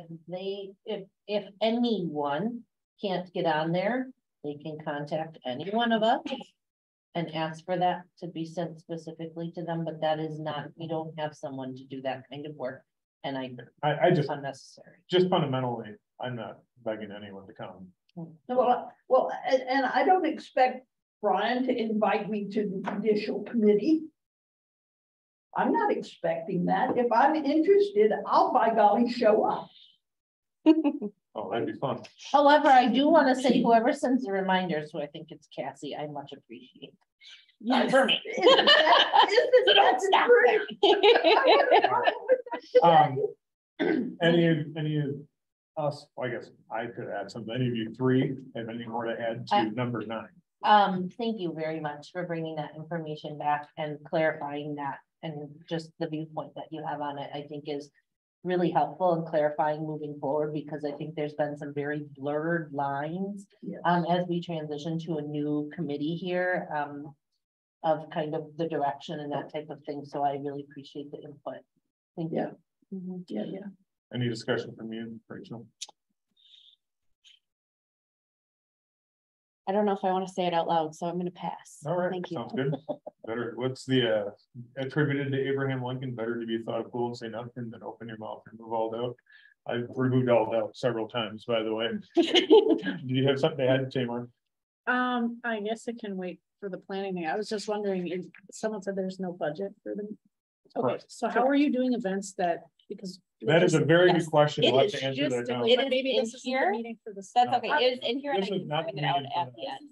F: If anyone can't get on there, they can contact any one of us and ask for that to be sent specifically to them, but that is not, we don't have someone to do that kind of work. And
D: I just
F: unnecessary.
D: Just fundamentally, I'm not begging anyone to come.
E: Well, and I don't expect Brian to invite me to the judicial committee. I'm not expecting that. If I'm interested, I'll by golly show up.
D: Oh, that'd be fun.
F: However, I do want to say whoever sends the reminders, who I think it's Cassie, I much appreciate.
E: Yes.
F: For me.
E: Isn't that
F: Stop
E: true?
D: Any of us, well, I guess I could add something. Any of you three have any more to add to number 9?
F: Thank you very much for bringing that information back and clarifying that, and just the viewpoint that you have on it, I think is really helpful in clarifying moving forward, because I think there's been some very blurred lines
E: Yes.
F: As we transition to a new committee here, of kind of the direction and that type of thing. So I really appreciate the input. Thank you.
E: Yeah.
D: Any discussion from you, Rachel?
C: I don't know if I want to say it out loud, so I'm going to pass.
D: All right,
C: Thank you.
D: sounds good. Better, what's the attributed to Abraham Lincoln? Better to be thought of fool and say nothing than open your mouth and remove all doubt. I've removed all doubt several times, by the way. Do you have something to add, Tamar?
H: I guess it can wait for the planning thing. I was just wondering, if someone said there's no budget for them. Okay,
D: Correct.
H: so how are you doing events that, because.
D: That is a very good question.
C: It
D: We'll have
C: is
D: to answer that now.
H: Logistically, but
C: is
H: maybe
C: in
H: this isn't
C: here.
H: the meeting for this.
C: That's okay. It is in here and I
D: This is
C: can
D: not
C: bring
D: the
C: it out
D: meeting for
C: at
D: that.
C: the end.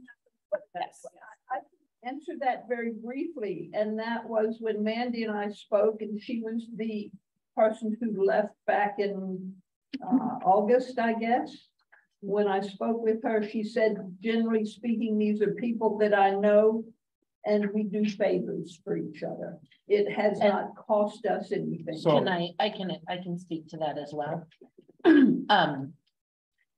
H: Yes.
E: I answered that very briefly, and that was when Mandy and I spoke, and she was the person who left back in August, I guess. When I spoke with her, she said, generally speaking, these are people that I know, and we do favors for each other. It has not cost us anything.
D: So-
F: I can speak to that as well.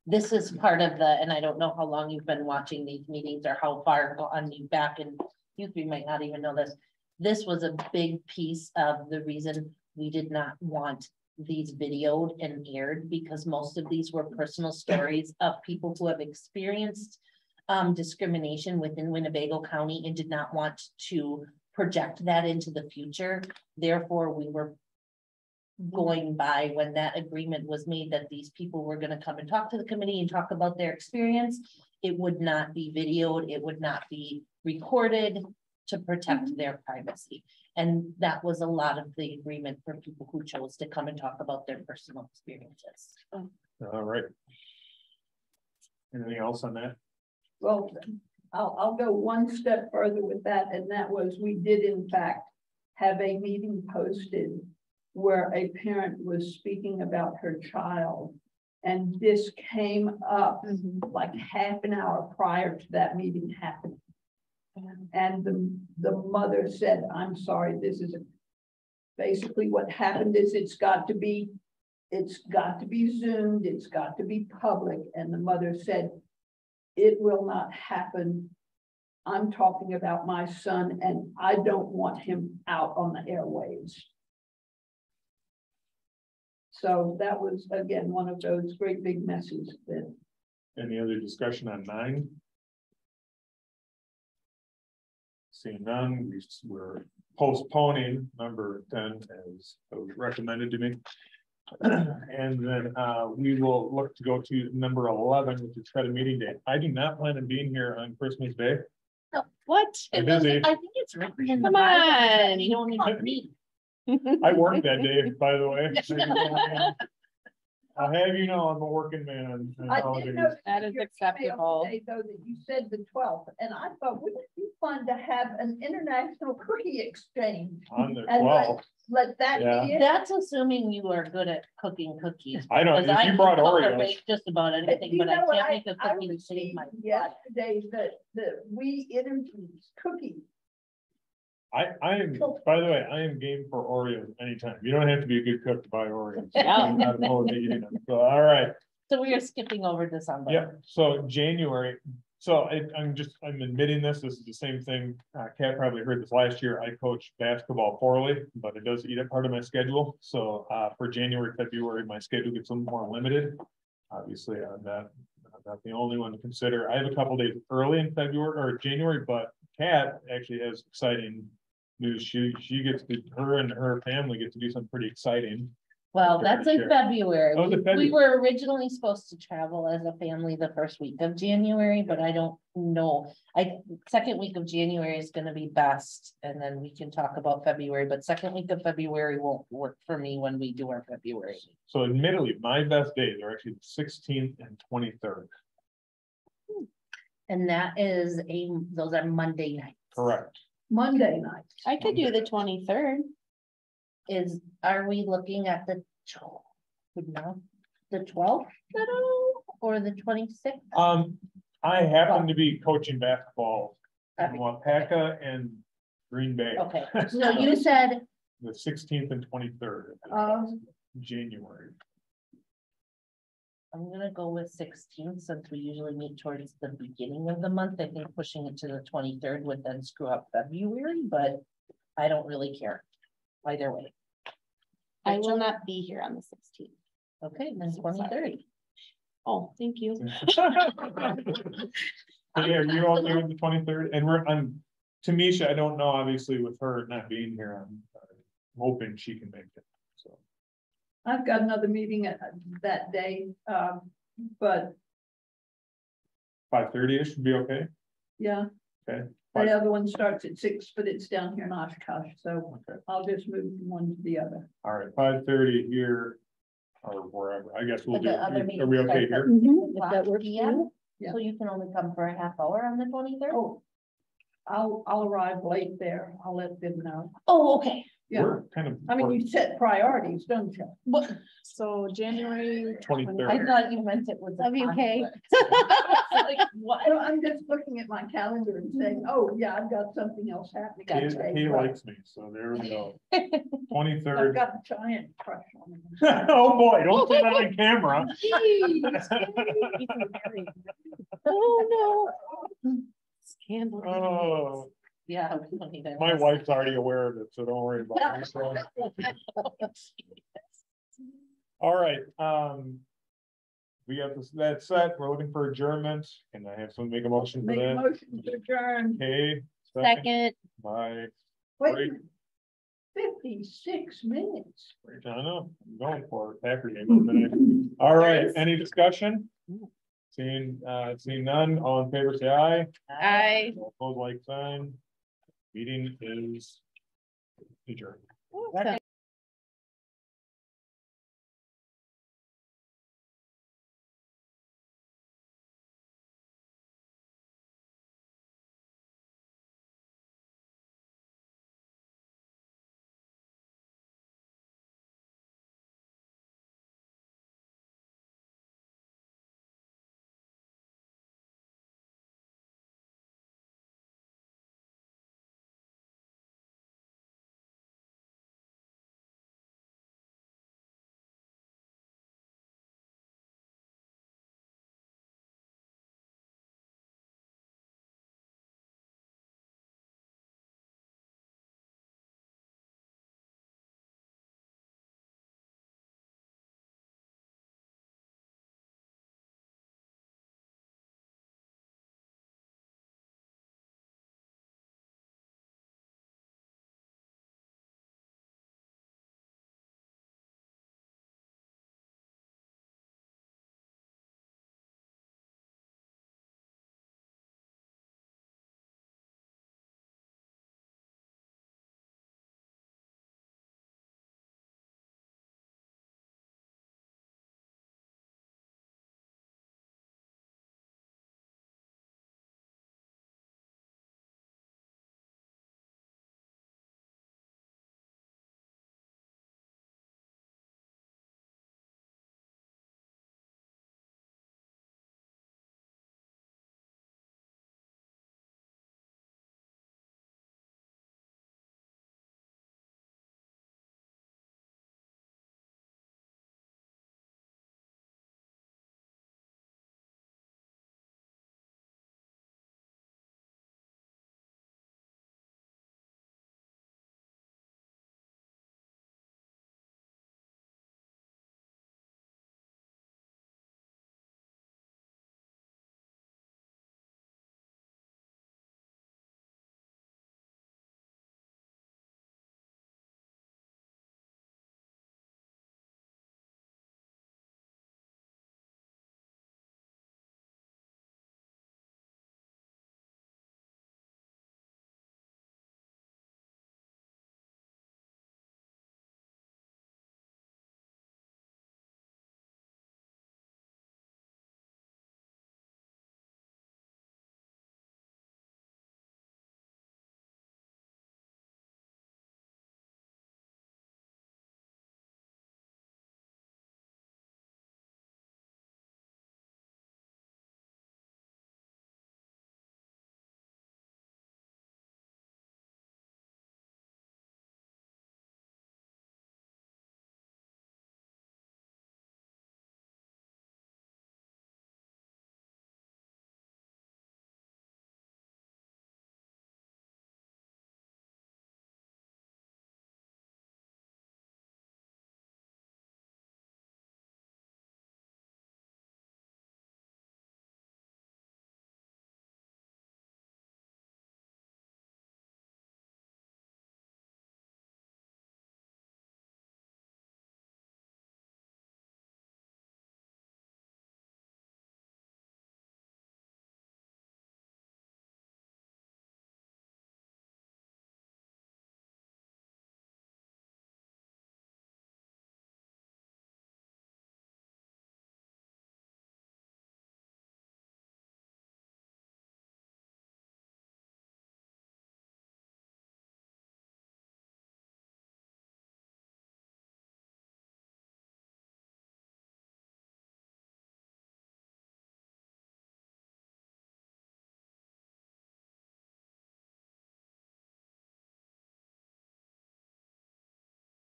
F: This is part of the, and I don't know how long you've been watching these meetings or how far on you back, and you three might not even know this. This was a big piece of the reason we did not want these videoed and aired, because most of these were personal stories of people who have experienced discrimination within Winnebago County and did not want to project that into the future. Therefore, we were going by when that agreement was made that these people were going to come and talk to the committee and talk about their experience. It would not be videoed, it would not be recorded to protect their privacy. And that was a lot of the agreement for people who chose to come and talk about their personal experiences.
D: All right. Anything else on that?
E: Well, I'll go one step further with that, and that was, we did in fact have a meeting posted where a parent was speaking about her child. And this came up like half an hour prior to that meeting happening. And the mother said, I'm sorry, this is basically what happened is it's got to be Zoomed, it's got to be public. And the mother said, it will not happen. I'm talking about my son and I don't want him out on the airwaves. So that was, again, one of those great big messes that.
D: Any other discussion on 9? Seeing none, we're postponing number 10 as was recommended to me. And then we will look to go to number 11, which is set a meeting date. I do not plan on being here on Christmas Day.
F: No, what?
D: I'm busy.
F: I think it's written in the
C: Come
F: bylaws.
C: on.
F: You don't need to meet.
D: I work that day, by the way. I'll have you know I'm a working man.
E: I did know
C: That is
E: your
C: acceptable.
E: email today, though, that you said the 12th, and I thought, wouldn't it be fun to have an international cookie exchange?
D: On the
E: And
D: 12th.
E: let that
D: Yeah.
E: be it.
F: That's assuming you are good at cooking cookies.
D: I know,
F: because
D: if you
F: can
D: brought
F: cook or
D: Oreos.
F: bake just about anything,
E: You
F: but I
E: know what,
F: can't make a
E: I
F: cookie to save
E: received
F: my butt.
E: yesterday that we introduced cookies.
D: I am, by the way, I am game for Oreos anytime. You don't have to be a good cook to buy Oreos.
F: Yeah.
D: I'm not opposed to eating them. So, all right.
F: So we are skipping over December.
D: Yep, so January, so I'm admitting this is the same thing, Kat probably heard this last year, I coached basketball poorly, but it does eat up part of my schedule, so for January, February, my schedule gets a little more limited. Obviously, I'm not the only one to consider, I have a couple days early in February or January, but Kat actually has exciting news, she gets to, her and her family get to do something pretty exciting.
F: Well,
D: Sure,
F: that's in
D: sure.
F: February.
D: Oh, it's in
F: We
D: February.
F: were originally supposed to travel as a family the first week of January, but I don't know. Second week of January is gonna be best, and then we can talk about February, but second week of February won't work for me when we do our February.
D: So admittedly, my best days are actually the 16th and 23rd.
F: And that is those are Monday nights.
D: Correct.
E: Monday night.
C: I could do the 23rd.
F: Are we looking at the 12th at all, or the 26th?
D: I happen to be coaching basketball in
F: Okay.
D: Wapaka and Green Bay.
F: Okay, so you said,
D: The 16th and 23rd of January.
F: I'm gonna go with 16th, since we usually meet towards the beginning of the month. I think pushing it to the 23rd would then screw up February, but I don't really care either way.
C: I will not be here on the 16th.
F: Okay, then 23rd.
C: Oh, thank you.
D: So yeah, you all do the 23rd, and I'm Tamisha, I don't know, obviously with her not being here, I'm hoping she can make it, so.
E: I've got another meeting that day, but
D: 5:30 should be okay.
E: yeah.
D: Okay.
E: The other one starts at 6, but it's down here in Oshkosh, so
D: Okay.
E: I'll just move from one to the other.
D: All right, 5:30 here or wherever. I guess we'll
F: But
D: do.
F: the other
D: Are
F: meeting
D: we okay
F: starts at
D: here?
F: 6
A: If that works for
F: PM,
A: you.
E: Yeah.
F: so you can only come for a half hour on the 23rd?
E: Oh, I'll arrive late there. I'll let them know.
F: Oh, okay.
E: Yeah.
D: We're kind of.
E: I mean, you set priorities, don't you?
H: So January
D: 23rd.
F: I thought you meant it was. a
A: WK.
F: conflict. Like, what?
E: Well, I'm just looking at my calendar and saying, oh, yeah, I've got something else happening. that day,
D: He
E: but
D: likes me, so there we go.
E: I've
D: 23rd.
E: got a giant crush on him.
D: Oh, boy, don't say that on camera.
C: Oh, no. Scandal.
D: Oh,
F: Yeah. we don't need that.
D: my wife's already aware of it, so don't worry about it. So, all right, we got this, that set, we're looking for adjournment, and I have someone make a motion for
E: Make a
D: that.
E: motion to adjourn.
D: Okay.
C: Second.
D: Bye.
E: Wait, 56 minutes.
D: I know, I'm going for it. Packer game in a minute. All right, any discussion? Seeing none, all in favor, say aye.
C: I.
D: Opposed, like sign. Meeting is adjourned.
C: Second.